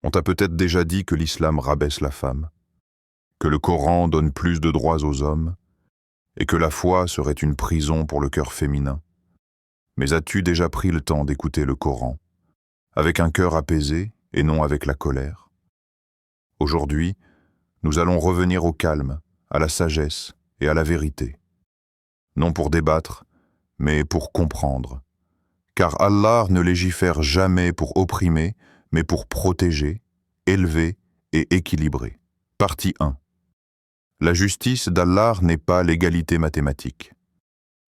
On t'a peut-être déjà dit que l'islam rabaisse la femme, que le Coran donne plus de droits aux hommes, et que la foi serait une prison pour le cœur féminin. Mais as-tu déjà pris le temps d'écouter le Coran, avec un cœur apaisé et non avec la colère? Aujourd'hui, nous allons revenir au calme, à la sagesse et à la vérité. Non pour débattre, mais pour comprendre. Car Allah ne légifère jamais pour opprimer, mais pour protéger, élever et équilibrer. Partie 1. La justice d'Allah n'est pas l'égalité mathématique.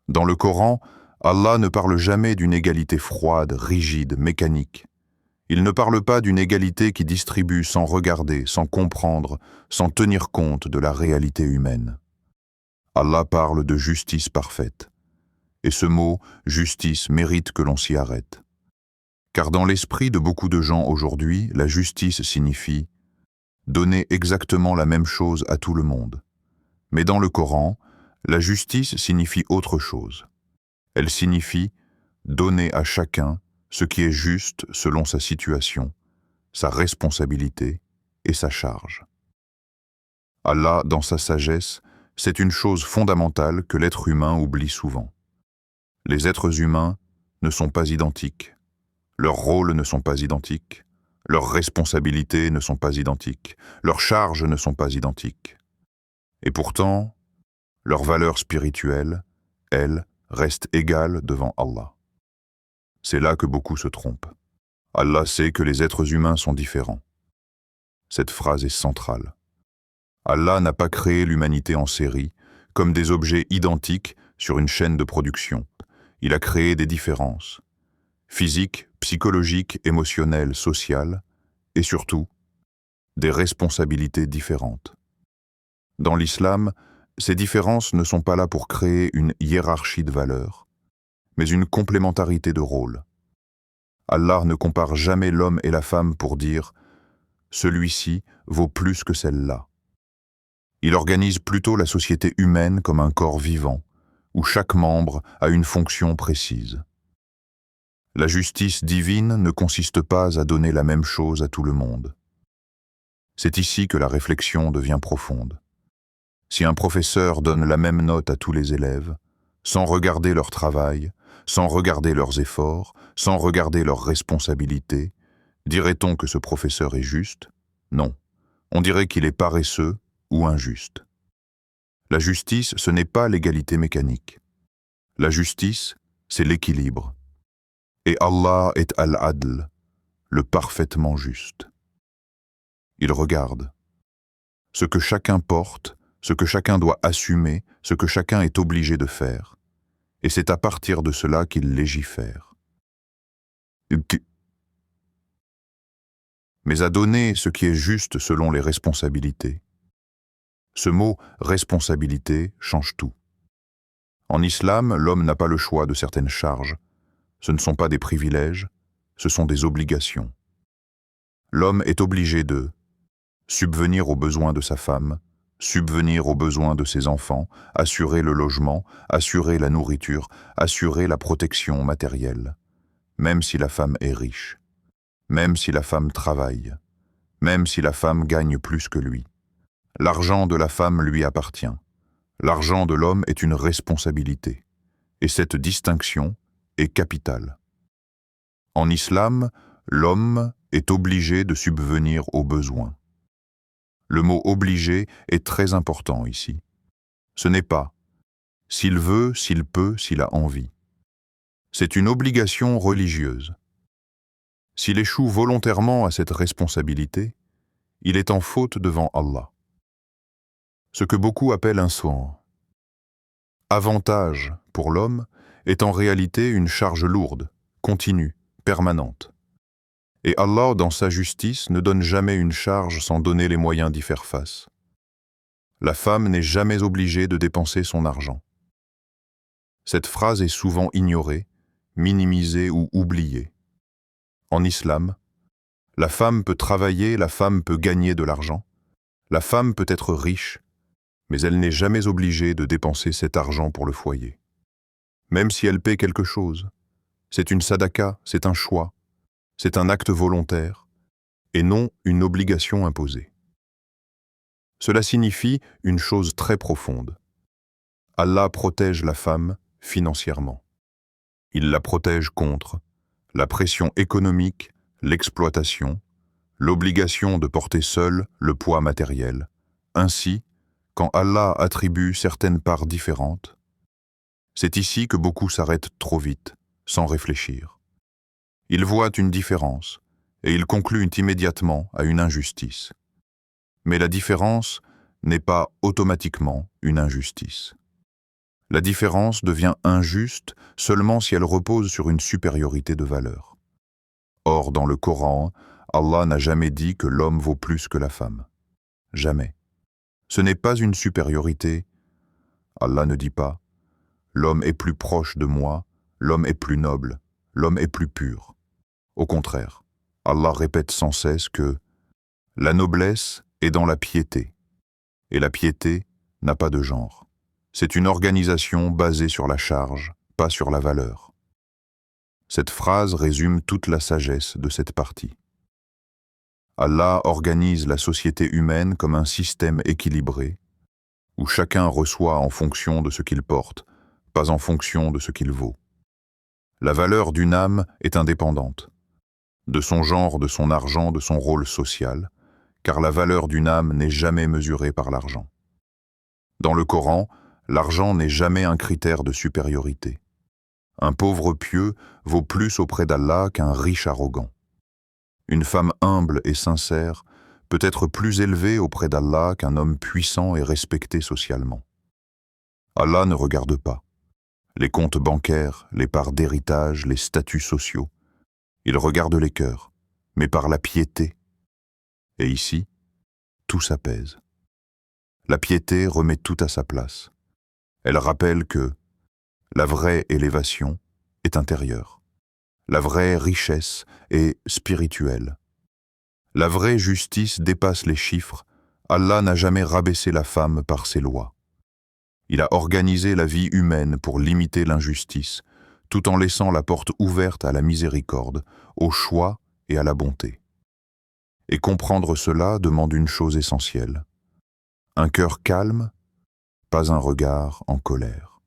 Dans le Coran, Allah ne parle jamais d'une égalité froide, rigide, mécanique. Il ne parle pas d'une égalité qui distribue sans regarder, sans comprendre, sans tenir compte de la réalité humaine. Allah parle de justice parfaite. Et ce mot, justice, mérite que l'on s'y arrête. Car dans l'esprit de beaucoup de gens aujourd'hui, la justice signifie donner exactement la même chose à tout le monde. Mais dans le Coran, la justice signifie autre chose. Elle signifie donner à chacun ce qui est juste selon sa situation, sa responsabilité et sa charge. Allah, dans sa sagesse, c'est une chose fondamentale que l'être humain oublie souvent. Les êtres humains ne sont pas identiques. Leurs rôles ne sont pas identiques. Leurs responsabilités ne sont pas identiques. Leurs charges ne sont pas identiques. Et pourtant, leur valeur spirituelle, elle, reste égale devant Allah. C'est là que beaucoup se trompent. Allah sait que les êtres humains sont différents. Cette phrase est centrale. Allah n'a pas créé l'humanité en série, comme des objets identiques sur une chaîne de production. Il a créé des différences, physiques, psychologiques, émotionnelles, sociales, et surtout, des responsabilités différentes. Dans l'islam, ces différences ne sont pas là pour créer une hiérarchie de valeurs, mais une complémentarité de rôles. Allah ne compare jamais l'homme et la femme pour dire « celui-ci vaut plus que celle-là ». Il organise plutôt la société humaine comme un corps vivant, où chaque membre a une fonction précise. La justice divine ne consiste pas à donner la même chose à tout le monde. C'est ici que la réflexion devient profonde. Si un professeur donne la même note à tous les élèves, sans regarder leur travail, sans regarder leurs efforts, sans regarder leurs responsabilités, dirait-on que ce professeur est juste? Non, on dirait qu'il est paresseux ou injuste. La justice, ce n'est pas l'égalité mécanique. La justice, c'est l'équilibre. Et Allah est Al-Adl, le parfaitement juste. Il regarde. Ce que chacun porte, ce que chacun doit assumer, ce que chacun est obligé de faire. Et c'est à partir de cela qu'il légifère. Mais à donner ce qui est juste selon les responsabilités. Ce mot « responsabilité » change tout. En islam, l'homme n'a pas le choix de certaines charges. Ce ne sont pas des privilèges, ce sont des obligations. L'homme est obligé de subvenir aux besoins de sa femme, subvenir aux besoins de ses enfants, assurer le logement, assurer la nourriture, assurer la protection matérielle, même si la femme est riche, même si la femme travaille, même si la femme gagne plus que lui. L'argent de la femme lui appartient. L'argent de l'homme est une responsabilité. Et cette distinction est capitale. En islam, l'homme est obligé de subvenir aux besoins. Le mot « obligé » est très important ici. Ce n'est pas « s'il veut, s'il peut, s'il a envie ». C'est une obligation religieuse. S'il échoue volontairement à cette responsabilité, il est en faute devant Allah. Ce que beaucoup appellent un soin. Avantage pour l'homme est en réalité une charge lourde, continue, permanente. Et Allah, dans sa justice, ne donne jamais une charge sans donner les moyens d'y faire face. La femme n'est jamais obligée de dépenser son argent. Cette phrase est souvent ignorée, minimisée ou oubliée. En islam, la femme peut travailler, la femme peut gagner de l'argent, la femme peut être riche, mais elle n'est jamais obligée de dépenser cet argent pour le foyer. Même si elle paie quelque chose, c'est une sadaka, c'est un choix, c'est un acte volontaire, et non une obligation imposée. Cela signifie une chose très profonde. Allah protège la femme financièrement. Il la protège contre la pression économique, l'exploitation, l'obligation de porter seule le poids matériel. Ainsi, quand Allah attribue certaines parts différentes, c'est ici que beaucoup s'arrêtent trop vite, sans réfléchir. Ils voient une différence et ils concluent immédiatement à une injustice. Mais la différence n'est pas automatiquement une injustice. La différence devient injuste seulement si elle repose sur une supériorité de valeur. Or, dans le Coran, Allah n'a jamais dit que l'homme vaut plus que la femme. Jamais. Ce n'est pas une supériorité. Allah ne dit pas « l'homme est plus proche de moi, l'homme est plus noble, l'homme est plus pur ». Au contraire, Allah répète sans cesse que « la noblesse est dans la piété, et la piété n'a pas de genre. C'est une organisation basée sur la charge, pas sur la valeur. » Cette phrase résume toute la sagesse de cette partie. Allah organise la société humaine comme un système équilibré, où chacun reçoit en fonction de ce qu'il porte, pas en fonction de ce qu'il vaut. La valeur d'une âme est indépendante, de son genre, de son argent, de son rôle social, car la valeur d'une âme n'est jamais mesurée par l'argent. Dans le Coran, l'argent n'est jamais un critère de supériorité. Un pauvre pieux vaut plus auprès d'Allah qu'un riche arrogant. Une femme humble et sincère peut être plus élevée auprès d'Allah qu'un homme puissant et respecté socialement. Allah ne regarde pas les comptes bancaires, les parts d'héritage, les statuts sociaux. Il regarde les cœurs, mais par la piété. Et ici, tout s'apaise. La piété remet tout à sa place. Elle rappelle que la vraie élévation est intérieure. La vraie richesse est spirituelle. La vraie justice dépasse les chiffres. Allah n'a jamais rabaissé la femme par ses lois. Il a organisé la vie humaine pour limiter l'injustice, tout en laissant la porte ouverte à la miséricorde, au choix et à la bonté. Et comprendre cela demande une chose essentielle. Un cœur calme, pas un regard en colère.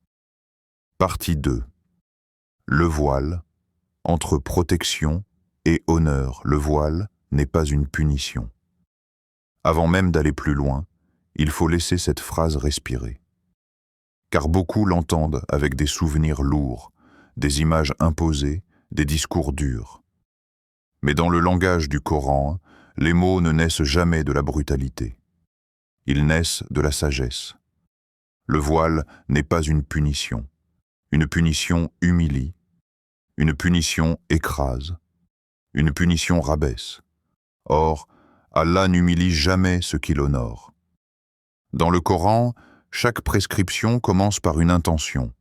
Partie 2. Le voile. Entre protection et honneur, le voile n'est pas une punition. Avant même d'aller plus loin, il faut laisser cette phrase respirer. Car beaucoup l'entendent avec des souvenirs lourds, des images imposées, des discours durs. Mais dans le langage du Coran, les mots ne naissent jamais de la brutalité. Ils naissent de la sagesse. Le voile n'est pas une punition. Une punition humilie. Une punition écrase. Une punition rabaisse. Or, Allah n'humilie jamais ce qu'il honore. Dans le Coran, chaque prescription commence par une intention.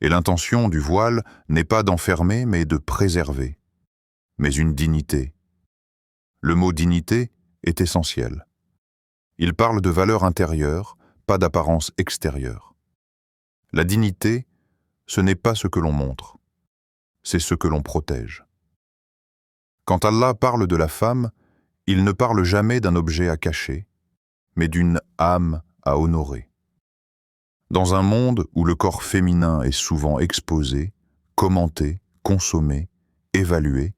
Et l'intention du voile n'est pas d'enfermer, mais de préserver. Mais une dignité. Le mot dignité est essentiel. Il parle de valeur intérieure, pas d'apparence extérieure. La dignité, ce n'est pas ce que l'on montre, c'est ce que l'on protège. Quand Allah parle de la femme, il ne parle jamais d'un objet à cacher, mais d'une âme à honorer. Dans un monde où le corps féminin est souvent exposé, commenté, consommé, évalué,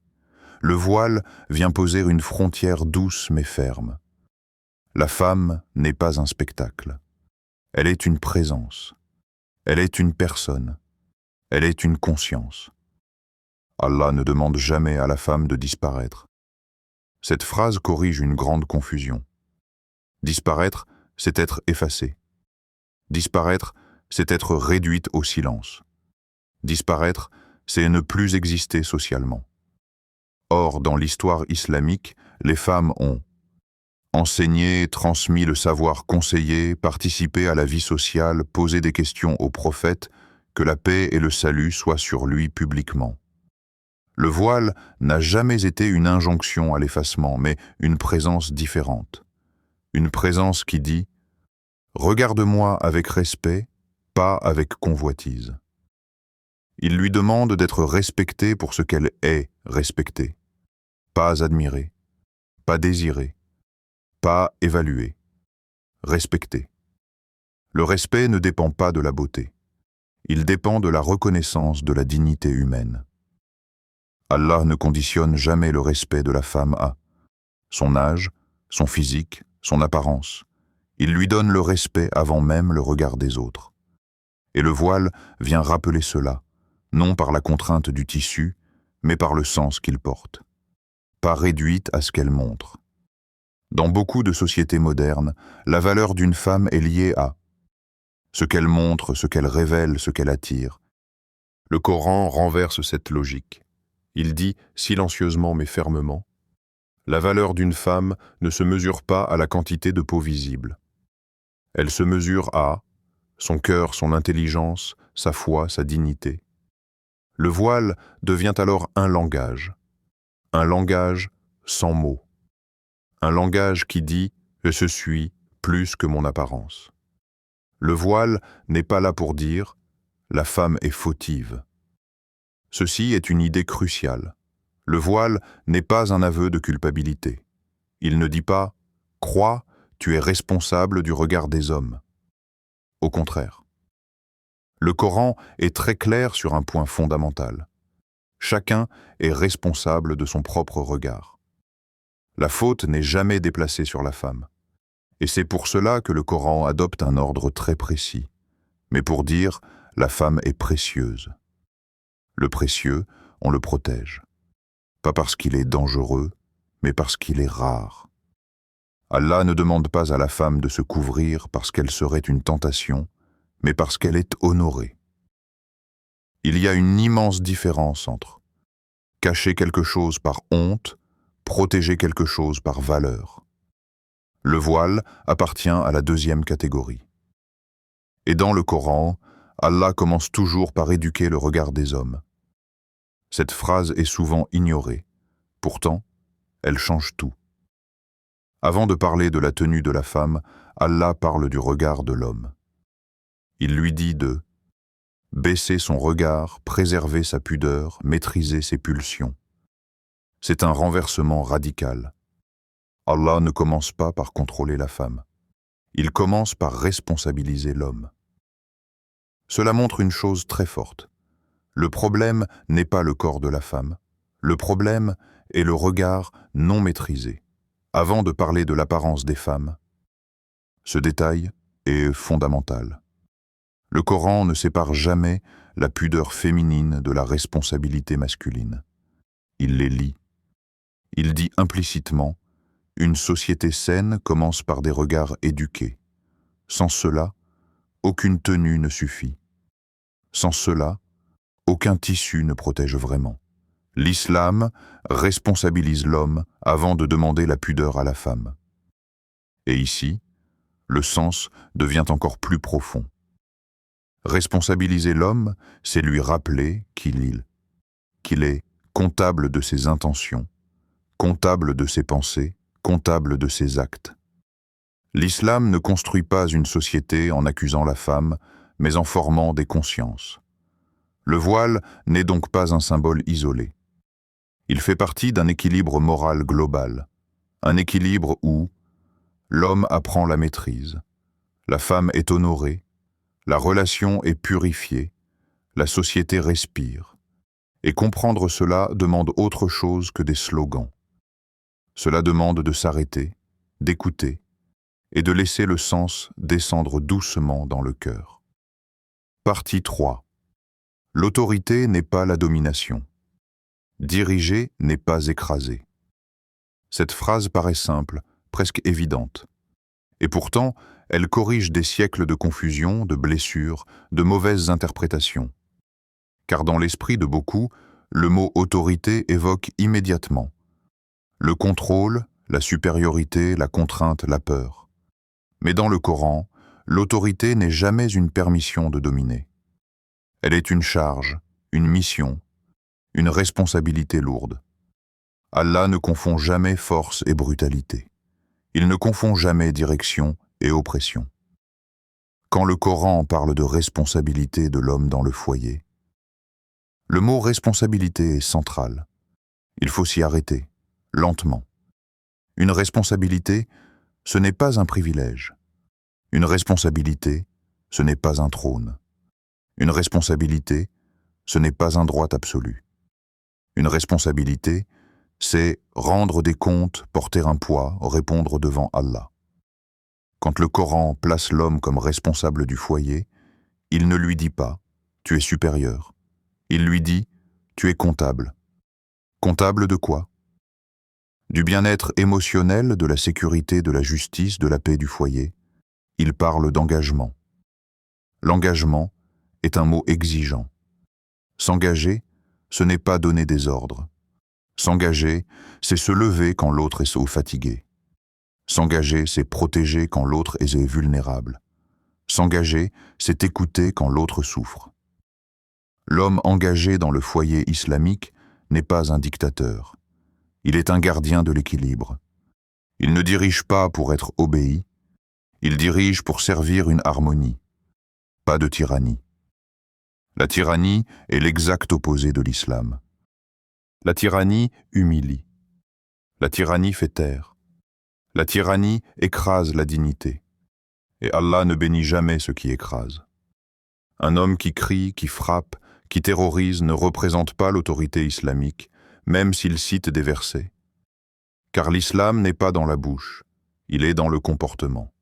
le voile vient poser une frontière douce mais ferme. La femme n'est pas un spectacle. Elle est une présence. Elle est une personne. Elle est une conscience. Allah ne demande jamais à la femme de disparaître. Cette phrase corrige une grande confusion. Disparaître, c'est être effacé. Disparaître, c'est être réduite au silence. Disparaître, c'est ne plus exister socialement. Or, dans l'histoire islamique, les femmes ont enseigné, transmis le savoir, conseillé, participé à la vie sociale, posé des questions au prophète, que la paix et le salut soient sur lui publiquement. Le voile n'a jamais été une injonction à l'effacement, mais une présence différente. Une présence qui dit « Regarde-moi avec respect, pas avec convoitise ». Il lui demande d'être respectée pour ce qu'elle est respectée, pas admirée, pas désirer, pas évaluer, respecter. Le respect ne dépend pas de la beauté. Il dépend de la reconnaissance de la dignité humaine. Allah ne conditionne jamais le respect de la femme à son âge, son physique, son apparence. Il lui donne le respect avant même le regard des autres. Et le voile vient rappeler cela, non par la contrainte du tissu, mais par le sens qu'il porte, pas réduite à ce qu'elle montre. Dans beaucoup de sociétés modernes, la valeur d'une femme est liée à ce qu'elle montre, ce qu'elle révèle, ce qu'elle attire. Le Coran renverse cette logique. Il dit, silencieusement mais fermement, « La valeur d'une femme ne se mesure pas à la quantité de peau visible. Elle se mesure à son cœur, son intelligence, sa foi, sa dignité. » Le voile devient alors un langage sans mots, un langage qui dit « je suis plus que mon apparence ». Le voile n'est pas là pour dire « la femme est fautive ». Ceci est une idée cruciale. Le voile n'est pas un aveu de culpabilité. Il ne dit pas « crois, tu es responsable du regard des hommes ». Au contraire. Le Coran est très clair sur un point fondamental. Chacun est responsable de son propre regard. La faute n'est jamais déplacée sur la femme. Et c'est pour cela que le Coran adopte un ordre très précis, mais pour dire « la femme est précieuse ». Le précieux, on le protège. Pas parce qu'il est dangereux, mais parce qu'il est rare. Allah ne demande pas à la femme de se couvrir parce qu'elle serait une tentation, mais parce qu'elle est honorée. Il y a une immense différence entre cacher quelque chose par honte, protéger quelque chose par valeur. Le voile appartient à la deuxième catégorie. Et dans le Coran, Allah commence toujours par éduquer le regard des hommes. Cette phrase est souvent ignorée. Pourtant, elle change tout. Avant de parler de la tenue de la femme, Allah parle du regard de l'homme. Il lui dit de baisser son regard, préserver sa pudeur, maîtriser ses pulsions. C'est un renversement radical. Allah ne commence pas par contrôler la femme. Il commence par responsabiliser l'homme. Cela montre une chose très forte. Le problème n'est pas le corps de la femme. Le problème est le regard non maîtrisé. Avant de parler de l'apparence des femmes, ce détail est fondamental. Le Coran ne sépare jamais la pudeur féminine de la responsabilité masculine. Il les lie. Il dit implicitement « Une société saine commence par des regards éduqués. Sans cela, aucune tenue ne suffit. Sans cela, aucun tissu ne protège vraiment. L'islam responsabilise l'homme avant de demander la pudeur à la femme. » Et ici, le sens devient encore plus profond. Responsabiliser l'homme, c'est lui rappeler qu'il est comptable de ses intentions, comptable de ses pensées, comptable de ses actes. L'islam ne construit pas une société en accusant la femme, mais en formant des consciences. Le voile n'est donc pas un symbole isolé. Il fait partie d'un équilibre moral global, un équilibre où l'homme apprend la maîtrise, la femme est honorée, la relation est purifiée, la société respire. Et comprendre cela demande autre chose que des slogans. Cela demande de s'arrêter, d'écouter et de laisser le sens descendre doucement dans le cœur. Partie 3. L'autorité n'est pas la domination. Diriger n'est pas écraser. Cette phrase paraît simple, presque évidente. Et pourtant, elle corrige des siècles de confusion, de blessures, de mauvaises interprétations. Car dans l'esprit de beaucoup, le mot autorité évoque immédiatement le contrôle, la supériorité, la contrainte, la peur. Mais dans le Coran, l'autorité n'est jamais une permission de dominer. Elle est une charge, une mission, une responsabilité lourde. Allah ne confond jamais force et brutalité. Il ne confond jamais direction et oppression. Quand le Coran parle de responsabilité de l'homme dans le foyer, le mot responsabilité est central. Il faut s'y arrêter, lentement. Une responsabilité, ce n'est pas un privilège. Une responsabilité, ce n'est pas un trône. Une responsabilité, ce n'est pas un droit absolu. Une responsabilité, c'est rendre des comptes, porter un poids, répondre devant Allah. Quand le Coran place l'homme comme responsable du foyer, il ne lui dit pas « tu es supérieur ». Il lui dit « tu es comptable ». Comptable de quoi? Du bien-être émotionnel, de la sécurité, de la justice, de la paix du foyer. Il parle d'engagement. L'engagement est un mot exigeant. S'engager, ce n'est pas donner des ordres. S'engager, c'est se lever quand l'autre est fatigué. S'engager, c'est protéger quand l'autre est vulnérable. S'engager, c'est écouter quand l'autre souffre. L'homme engagé dans le foyer islamique n'est pas un dictateur. Il est un gardien de l'équilibre. Il ne dirige pas pour être obéi, il dirige pour servir une harmonie. Pas de tyrannie. La tyrannie est l'exact opposé de l'islam. La tyrannie humilie. La tyrannie fait taire. La tyrannie écrase la dignité. Et Allah ne bénit jamais ce qui écrase. Un homme qui crie, qui frappe, qui terrorise ne représente pas l'autorité islamique, même s'il cite des versets. Car l'islam n'est pas dans la bouche, il est dans le comportement.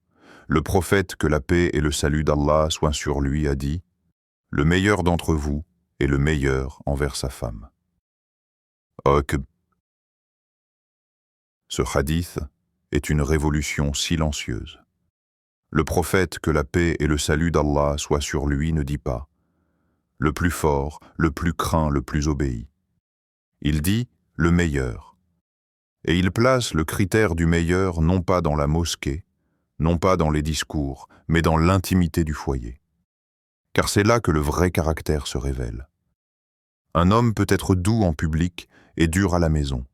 Le prophète, que la paix et le salut d'Allah soient sur lui, a dit « Le meilleur d'entre vous est le meilleur envers sa femme. » Ce hadith est une révolution silencieuse. Le prophète, que la paix et le salut d'Allah soient sur lui, ne dit pas « le plus fort, le plus craint, le plus obéi ». Il dit « le meilleur ». Et il place le critère du meilleur non pas dans la mosquée, non pas dans les discours, mais dans l'intimité du foyer. Car c'est là que le vrai caractère se révèle. Un homme peut être doux en public et dur à la maison.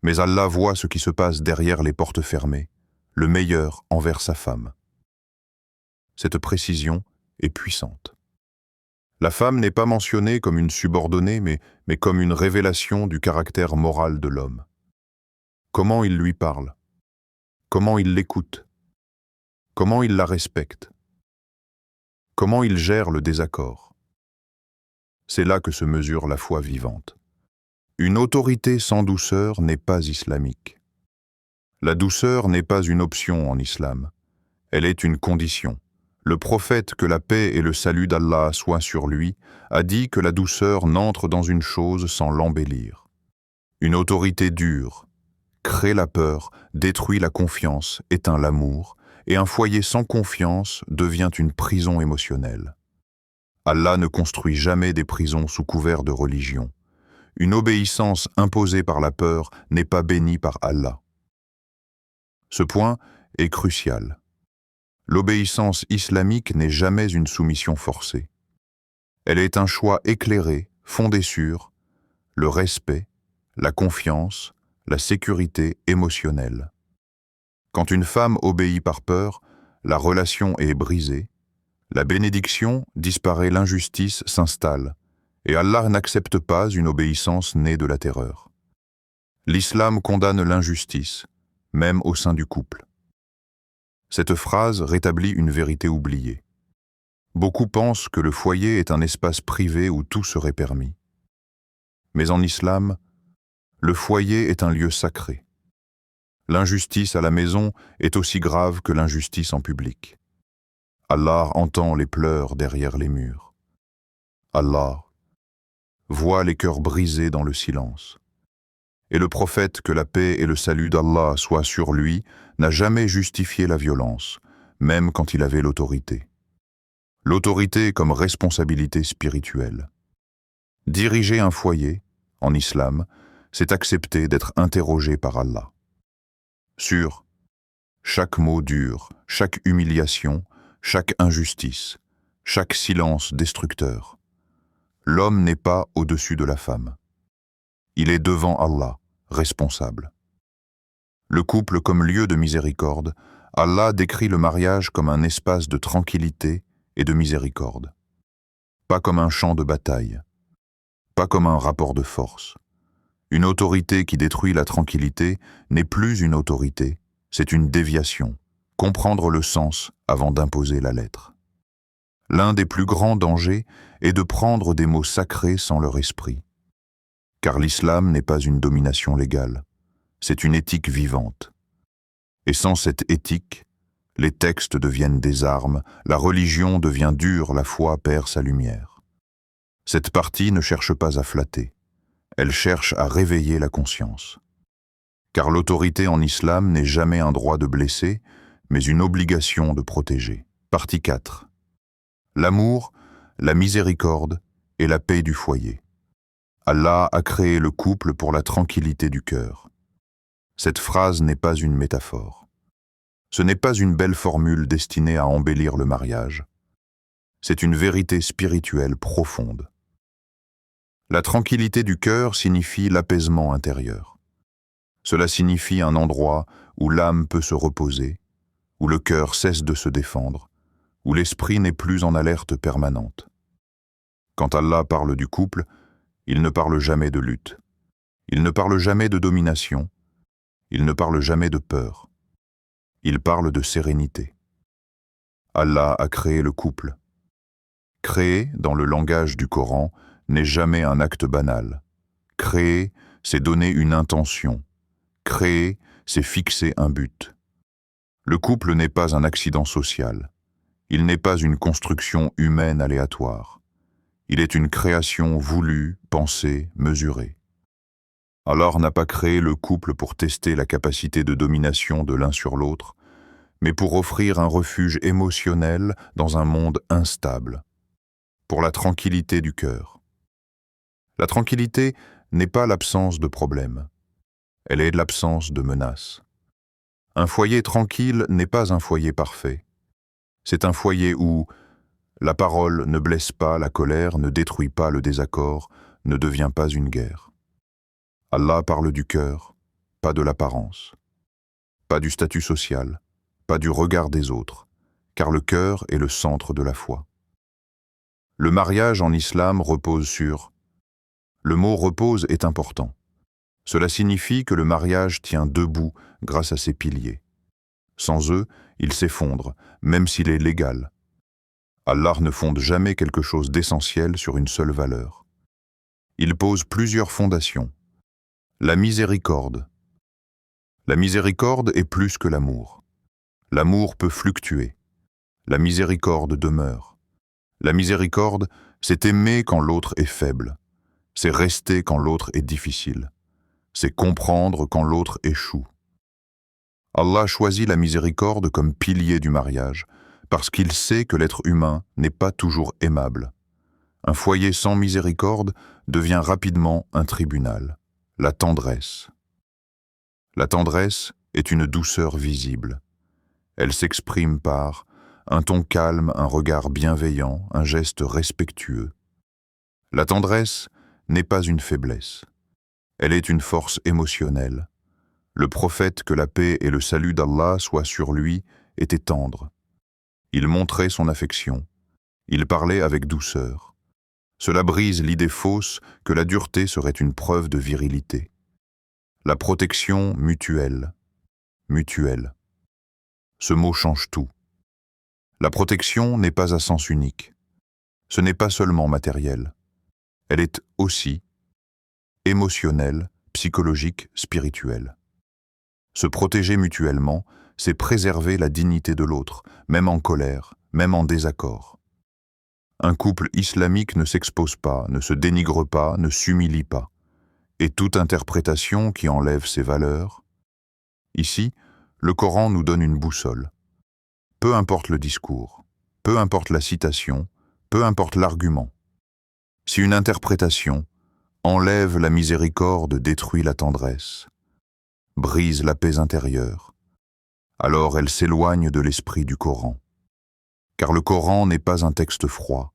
Mais Allah voit ce qui se passe derrière les portes fermées, le meilleur envers sa femme. Cette précision est puissante. La femme n'est pas mentionnée comme une subordonnée, mais comme une révélation du caractère moral de l'homme. Comment il lui parle? Comment il l'écoute? Comment il la respecte? Comment il gère le désaccord? C'est là que se mesure la foi vivante. Une autorité sans douceur n'est pas islamique. La douceur n'est pas une option en islam. Elle est une condition. Le prophète, que la paix et le salut d'Allah soient sur lui, a dit que la douceur n'entre dans une chose sans l'embellir. Une autorité dure crée la peur, détruit la confiance, éteint l'amour, et un foyer sans confiance devient une prison émotionnelle. Allah ne construit jamais des prisons sous couvert de religion. Une obéissance imposée par la peur n'est pas bénie par Allah. Ce point est crucial. L'obéissance islamique n'est jamais une soumission forcée. Elle est un choix éclairé, fondé sur le respect, la confiance, la sécurité émotionnelle. Quand une femme obéit par peur, la relation est brisée, la bénédiction disparaît, l'injustice s'installe, et Allah n'accepte pas une obéissance née de la terreur. L'islam condamne l'injustice, même au sein du couple. Cette phrase rétablit une vérité oubliée. Beaucoup pensent que le foyer est un espace privé où tout serait permis. Mais en islam, le foyer est un lieu sacré. L'injustice à la maison est aussi grave que l'injustice en public. Allah entend les pleurs derrière les murs. Allah voit les cœurs brisés dans le silence. Et le prophète, que la paix et le salut d'Allah soient sur lui, n'a jamais justifié la violence, même quand il avait l'autorité. L'autorité comme responsabilité spirituelle. Diriger un foyer, en islam, c'est accepter d'être interrogé par Allah. Sur chaque mot dur, chaque humiliation, chaque injustice, chaque silence destructeur. L'homme n'est pas au-dessus de la femme. Il est devant Allah, responsable. Le couple comme lieu de miséricorde, Allah décrit le mariage comme un espace de tranquillité et de miséricorde. Pas comme un champ de bataille, pas comme un rapport de force. Une autorité qui détruit la tranquillité n'est plus une autorité, c'est une déviation. Comprendre le sens avant d'imposer la lettre. L'un des plus grands dangers est de prendre des mots sacrés sans leur esprit. Car l'islam n'est pas une domination légale, c'est une éthique vivante. Et sans cette éthique, les textes deviennent des armes, la religion devient dure, la foi perd sa lumière. Cette partie ne cherche pas à flatter, elle cherche à réveiller la conscience. Car l'autorité en islam n'est jamais un droit de blesser, mais une obligation de protéger. Partie 4. L'amour, la miséricorde et la paix du foyer. Allah a créé le couple pour la tranquillité du cœur. Cette phrase n'est pas une métaphore. Ce n'est pas une belle formule destinée à embellir le mariage. C'est une vérité spirituelle profonde. La tranquillité du cœur signifie l'apaisement intérieur. Cela signifie un endroit où l'âme peut se reposer, où le cœur cesse de se défendre, où l'esprit n'est plus en alerte permanente. Quand Allah parle du couple, il ne parle jamais de lutte. Il ne parle jamais de domination. Il ne parle jamais de peur. Il parle de sérénité. Allah a créé le couple. Créer, dans le langage du Coran, n'est jamais un acte banal. Créer, c'est donner une intention. Créer, c'est fixer un but. Le couple n'est pas un accident social. Il n'est pas une construction humaine aléatoire. Il est une création voulue, pensée, mesurée. Allah n'a pas créé le couple pour tester la capacité de domination de l'un sur l'autre, mais pour offrir un refuge émotionnel dans un monde instable, pour la tranquillité du cœur. La tranquillité n'est pas l'absence de problèmes, elle est l'absence de menaces. Un foyer tranquille n'est pas un foyer parfait. C'est un foyer où la parole ne blesse pas, la colère ne détruit pas le désaccord, ne devient pas une guerre. Allah parle du cœur, pas de l'apparence, pas du statut social, pas du regard des autres, car le cœur est le centre de la foi. Le mariage en islam repose sur... Le mot « repose » est important. Cela signifie que le mariage tient debout grâce à ses piliers. Sans eux, il s'effondre, même s'il est légal. Allah ne fonde jamais quelque chose d'essentiel sur une seule valeur. Il pose plusieurs fondations. La miséricorde. La miséricorde est plus que l'amour. L'amour peut fluctuer. La miséricorde demeure. La miséricorde, c'est aimer quand l'autre est faible. C'est rester quand l'autre est difficile. C'est comprendre quand l'autre échoue. Allah choisit la miséricorde comme pilier du mariage, parce qu'il sait que l'être humain n'est pas toujours aimable. Un foyer sans miséricorde devient rapidement un tribunal. La tendresse. La tendresse est une douceur visible. Elle s'exprime par un ton calme, un regard bienveillant, un geste respectueux. La tendresse n'est pas une faiblesse. Elle est une force émotionnelle. Le prophète, que la paix et le salut d'Allah soient sur lui, était tendre. Il montrait son affection. Il parlait avec douceur. Cela brise l'idée fausse que la dureté serait une preuve de virilité. La protection mutuelle. Mutuelle. Ce mot change tout. La protection n'est pas à sens unique. Ce n'est pas seulement matériel. Elle est aussi émotionnelle, psychologique, spirituelle. Se protéger mutuellement, c'est préserver la dignité de l'autre, même en colère, même en désaccord. Un couple islamique ne s'expose pas, ne se dénigre pas, ne s'humilie pas. Et toute interprétation qui enlève ses valeurs. Ici, le Coran nous donne une boussole. Peu importe le discours, peu importe la citation, peu importe l'argument. Si une interprétation enlève la miséricorde, détruit la tendresse, brise la paix intérieure, alors elle s'éloigne de l'esprit du Coran. Car le Coran n'est pas un texte froid,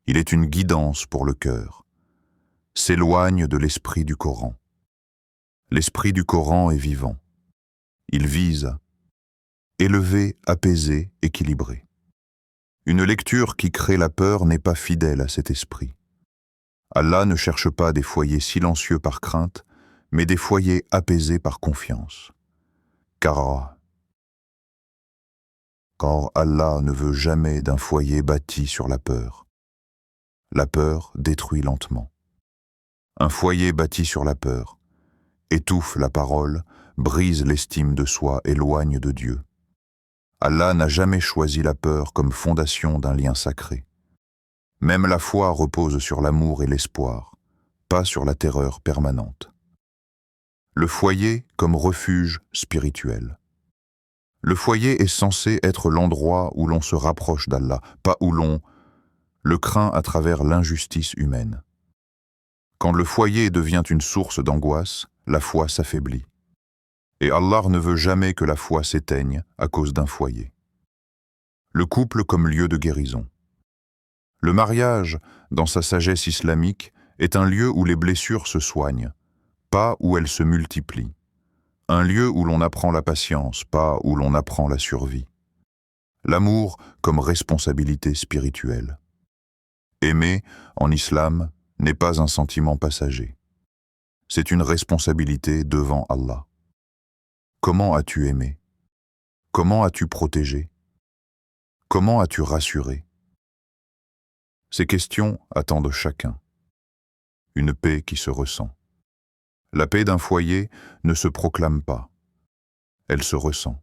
il est une guidance pour le cœur. S'éloigne de l'esprit du Coran. L'esprit du Coran est vivant. Il vise à élever, apaiser, équilibrer. Une lecture qui crée la peur n'est pas fidèle à cet esprit. Allah ne cherche pas des foyers silencieux par crainte, mais des foyers apaisés par confiance. Car Allah ne veut jamais d'un foyer bâti sur la peur. La peur détruit lentement. Un foyer bâti sur la peur étouffe la parole, brise l'estime de soi, éloigne de Dieu. Allah n'a jamais choisi la peur comme fondation d'un lien sacré. Même la foi repose sur l'amour et l'espoir, pas sur la terreur permanente. Le foyer comme refuge spirituel. Le foyer est censé être l'endroit où l'on se rapproche d'Allah, pas où l'on le craint à travers l'injustice humaine. Quand le foyer devient une source d'angoisse, la foi s'affaiblit. Et Allah ne veut jamais que la foi s'éteigne à cause d'un foyer. Le couple comme lieu de guérison. Le mariage, dans sa sagesse islamique, est un lieu où les blessures se soignent, pas où elles se multiplient. Un lieu où l'on apprend la patience, pas où l'on apprend la survie. L'amour comme responsabilité spirituelle. Aimer, en islam, n'est pas un sentiment passager. C'est une responsabilité devant Allah. Comment as-tu aimé? Comment as-tu protégé? Comment as-tu rassuré? Ces questions attendent chacun. Une paix qui se ressent. La paix d'un foyer ne se proclame pas. Elle se ressent.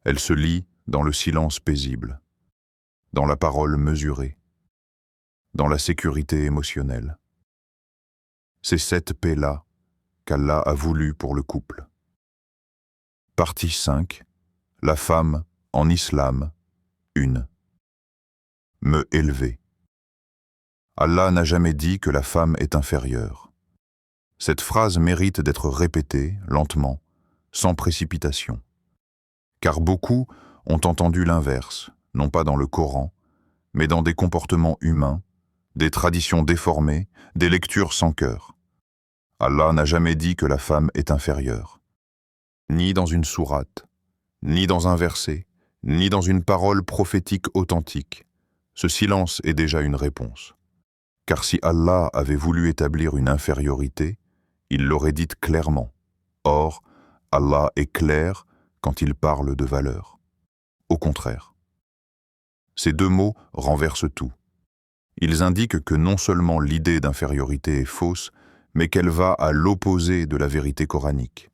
Elle se lit dans le silence paisible, dans la parole mesurée, dans la sécurité émotionnelle. C'est cette paix-là qu'Allah a voulu pour le couple. Partie 5. La femme en islam. 1. Me élever. Allah n'a jamais dit que la femme est inférieure. Cette phrase mérite d'être répétée lentement, sans précipitation. Car beaucoup ont entendu l'inverse, non pas dans le Coran, mais dans des comportements humains, des traditions déformées, des lectures sans cœur. Allah n'a jamais dit que la femme est inférieure. Ni dans une sourate, ni dans un verset, ni dans une parole prophétique authentique. Ce silence est déjà une réponse. Car si Allah avait voulu établir une infériorité, il l'aurait dite clairement. Or, Allah est clair quand il parle de valeur. Au contraire. Ces deux mots renversent tout. Ils indiquent que non seulement l'idée d'infériorité est fausse, mais qu'elle va à l'opposé de la vérité coranique.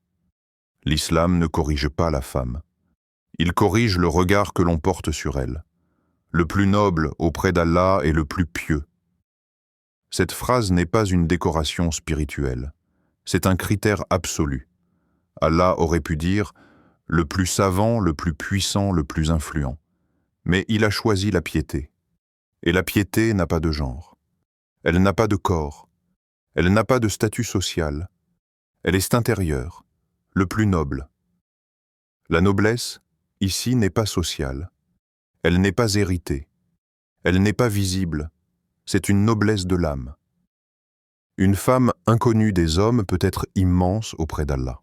L'islam ne corrige pas la femme. Il corrige le regard que l'on porte sur elle. Le plus noble auprès d'Allah est le plus pieux. Cette phrase n'est pas une décoration spirituelle. C'est un critère absolu. Allah aurait pu dire « le plus savant, le plus puissant, le plus influent ». Mais il a choisi la piété. Et la piété n'a pas de genre. Elle n'a pas de corps. Elle n'a pas de statut social. Elle est intérieure, le plus noble. La noblesse, ici, n'est pas sociale. Elle n'est pas héritée. Elle n'est pas visible. C'est une noblesse de l'âme. Une femme inconnue des hommes peut être immense auprès d'Allah.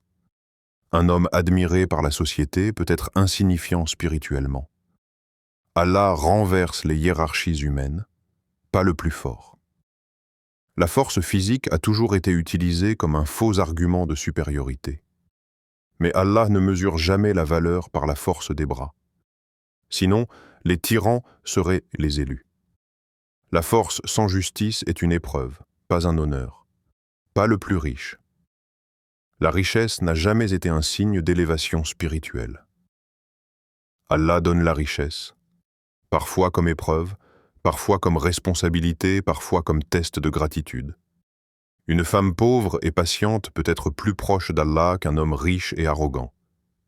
Un homme admiré par la société peut être insignifiant spirituellement. Allah renverse les hiérarchies humaines, pas le plus fort. La force physique a toujours été utilisée comme un faux argument de supériorité. Mais Allah ne mesure jamais la valeur par la force des bras. Sinon, les tyrans seraient les élus. La force sans justice est une épreuve, pas un honneur. Pas le plus riche. La richesse n'a jamais été un signe d'élévation spirituelle. Allah donne la richesse, parfois comme épreuve, parfois comme responsabilité, parfois comme test de gratitude. Une femme pauvre et patiente peut être plus proche d'Allah qu'un homme riche et arrogant,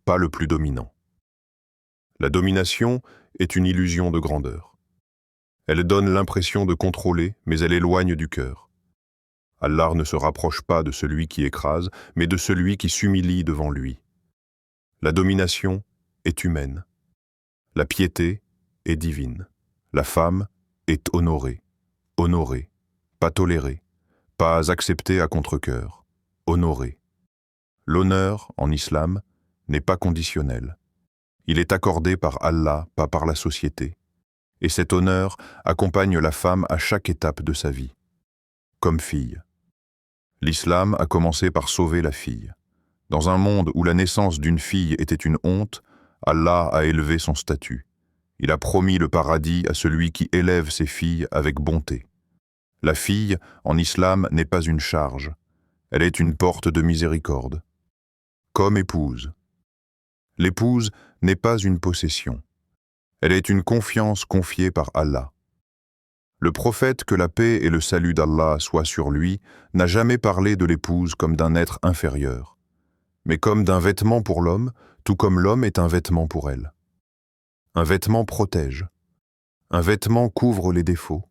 pas le plus dominant. La domination est une illusion de grandeur. Elle donne l'impression de contrôler, mais elle éloigne du cœur. Allah ne se rapproche pas de celui qui écrase, mais de celui qui s'humilie devant lui. La domination est humaine. La piété est divine. La femme est honorée, pas tolérée, pas acceptée à contre-cœur, honorée. L'honneur, en islam, n'est pas conditionnel. Il est accordé par Allah, pas par la société. Et cet honneur accompagne la femme à chaque étape de sa vie. Comme fille. L'islam a commencé par sauver la fille. Dans un monde où la naissance d'une fille était une honte, Allah a élevé son statut. Il a promis le paradis à celui qui élève ses filles avec bonté. La fille, en islam, n'est pas une charge. Elle est une porte de miséricorde. Comme épouse. L'épouse n'est pas une possession. Elle est une confiance confiée par Allah. Le prophète, que la paix et le salut d'Allah soient sur lui, n'a jamais parlé de l'épouse comme d'un être inférieur, mais comme d'un vêtement pour l'homme, tout comme l'homme est un vêtement pour elle. Un vêtement protège. Un vêtement couvre les défauts.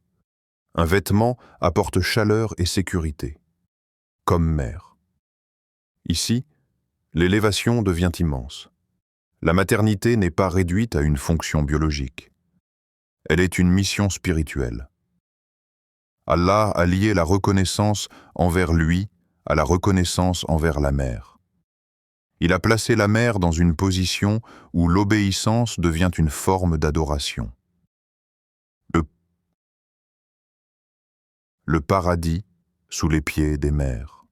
Un vêtement apporte chaleur et sécurité. Comme mère. Ici, l'élévation devient immense. La maternité n'est pas réduite à une fonction biologique. Elle est une mission spirituelle. Allah a lié la reconnaissance envers lui à la reconnaissance envers la mère. Il a placé la mère dans une position où l'obéissance devient une forme d'adoration. Le paradis sous les pieds des mères.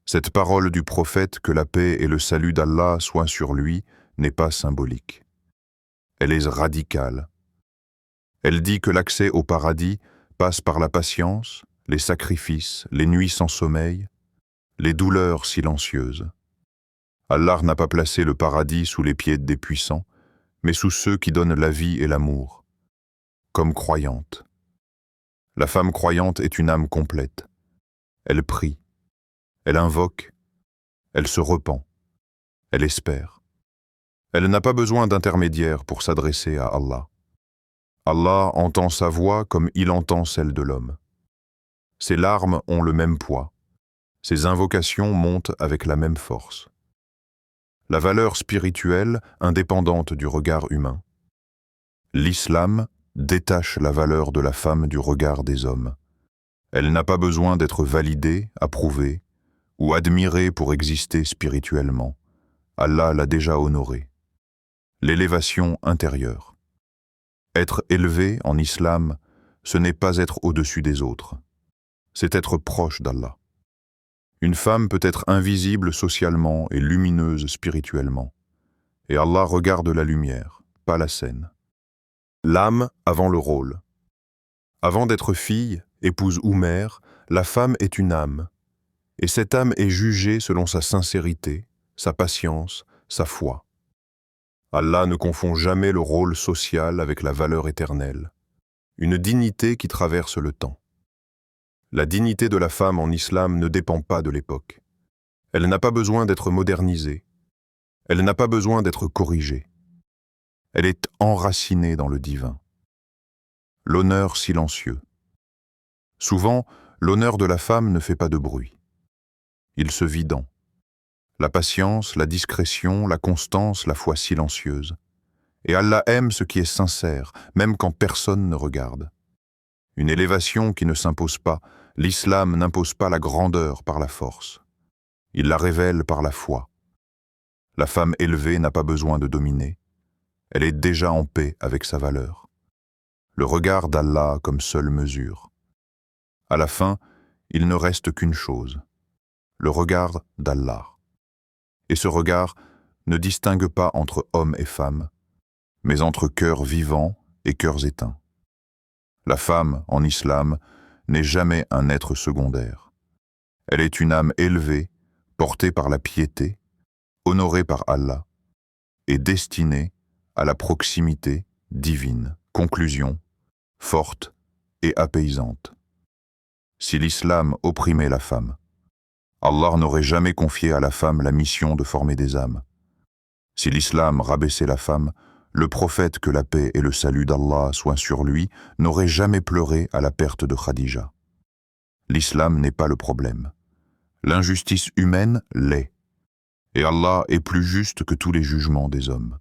Cette parole du prophète, que la paix et le salut d'Allah soient sur lui, n'est pas symbolique. Elle est radicale. Elle dit que l'accès au paradis passe par la patience, les sacrifices, les nuits sans sommeil, les douleurs silencieuses. Allah n'a pas placé le paradis sous les pieds des puissants, mais sous ceux qui donnent la vie et l'amour, comme croyante. La femme croyante est une âme complète. Elle prie, elle invoque, elle se repent, elle espère. Elle n'a pas besoin d'intermédiaire pour s'adresser à Allah. Allah entend sa voix comme il entend celle de l'homme. Ses larmes ont le même poids. Ses invocations montent avec la même force. La valeur spirituelle indépendante du regard humain. L'islam détache la valeur de la femme du regard des hommes. Elle n'a pas besoin d'être validée, approuvée ou admirée pour exister spirituellement. Allah l'a déjà honorée. L'élévation intérieure. Être élevé en islam, ce n'est pas être au-dessus des autres. C'est être proche d'Allah. Une femme peut être invisible socialement et lumineuse spirituellement. Et Allah regarde la lumière, pas la scène. L'âme avant le rôle. Avant d'être fille, épouse ou mère, la femme est une âme. Et cette âme est jugée selon sa sincérité, sa patience, sa foi. Allah ne confond jamais le rôle social avec la valeur éternelle, une dignité qui traverse le temps. La dignité de la femme en islam ne dépend pas de l'époque. Elle n'a pas besoin d'être modernisée. Elle n'a pas besoin d'être corrigée. Elle est enracinée dans le divin. L'honneur silencieux. Souvent, l'honneur de la femme ne fait pas de bruit. Il se vit dans la patience, la discrétion, la constance, la foi silencieuse. Et Allah aime ce qui est sincère, même quand personne ne regarde. Une élévation qui ne s'impose pas, l'islam n'impose pas la grandeur par la force. Il la révèle par la foi. La femme élevée n'a pas besoin de dominer. Elle est déjà en paix avec sa valeur. Le regard d'Allah comme seule mesure. À la fin, il ne reste qu'une chose, le regard d'Allah. Et ce regard ne distingue pas entre hommes et femmes, mais entre cœurs vivants et cœurs éteints. La femme, en islam, n'est jamais un être secondaire. Elle est une âme élevée, portée par la piété, honorée par Allah, et destinée à la proximité divine. Conclusion, forte et apaisante. Si l'islam opprimait la femme, Allah n'aurait jamais confié à la femme la mission de former des âmes. Si l'islam rabaissait la femme, le prophète, que la paix et le salut d'Allah soient sur lui, n'aurait jamais pleuré à la perte de Khadija. L'islam n'est pas le problème. L'injustice humaine l'est. Et Allah est plus juste que tous les jugements des hommes.